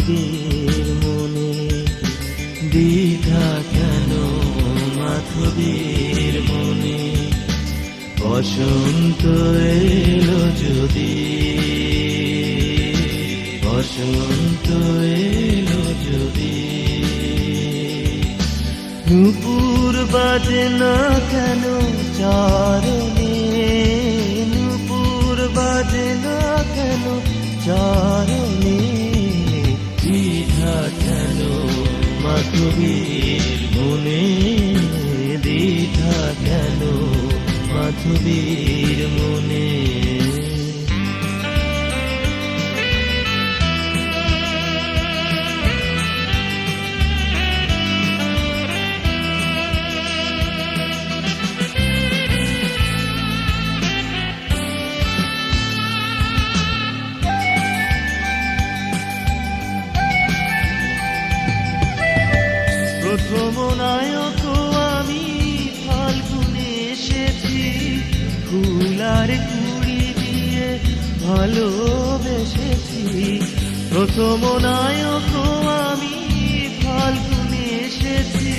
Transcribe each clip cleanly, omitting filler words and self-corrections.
মাধবীর মনে দ্বিধা কেন মাধবীর মনে বসন্ত এলো যদি বসন্ত এলো যদি নূপুর বাজে না কেন চারণে নূপুর বাজে না কেন চারণে দ্বিধা কেন মাধবীর মনে দ্বিধা কেন মাধবীর মনে প্রথম নায়ক আমি ফাল্গুনে এসেছি ফুল আর কুড়ি দিয়ে ভালোবেসেছি প্রথম নায়ক আমি ফাল্গুনে এসেছি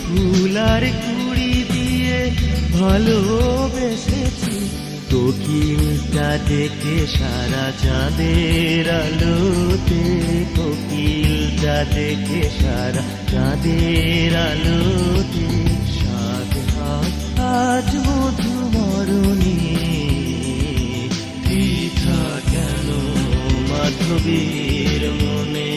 ফুল আর কুড়ি দিয়ে ভালোবেসেছি কোকিলটা ডেকে সারা চাঁদের আলোতে কোকিলটা ডেকে সারা চাঁদের আলোতে সাত হাত আজ মধু মরণে দ্বিধা কেন মাধবীর মনে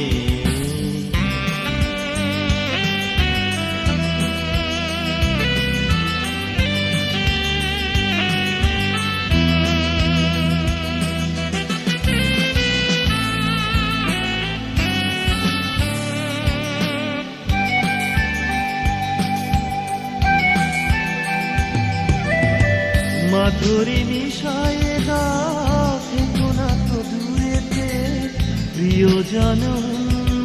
মাধুরী মিশায়ে দাও থেকো না তো দূরেতে প্রিয়জন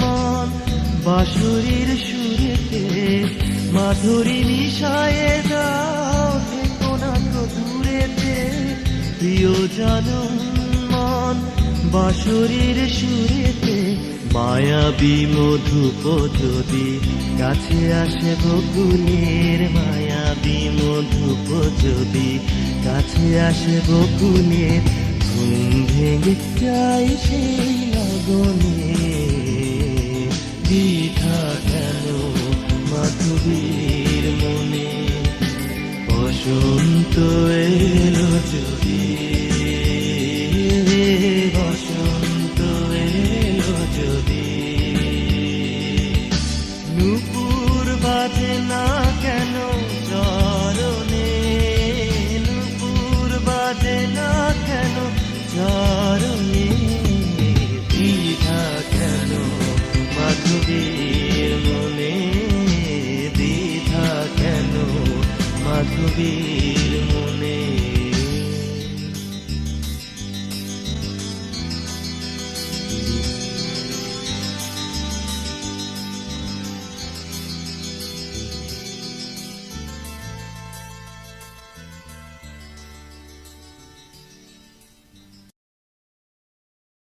মন বাঁশুরির সুরেতে মাধুরী মিশায়ে দাও থেকো না তো দূরেতে প্রিয়জন মন বাঁশুরির সুরেতে মায়াবী মধুপ যদি কাছে আসে বকুলের মায়াবী মধুপ যদি কাছে আসে বকুলের ঘুম ভেঙে যাই সেই লগনে দ্বিধা কেন মাধবীর মনে বসন্ত এলো যদি বসন্ত এলো যদি নূপুর বাজে না কেন চরণে নূপুর বাজে না কেন চরণে দ্বিধা কেন মাধবীর মনে দ্বিধা কেন মাধবীর মনে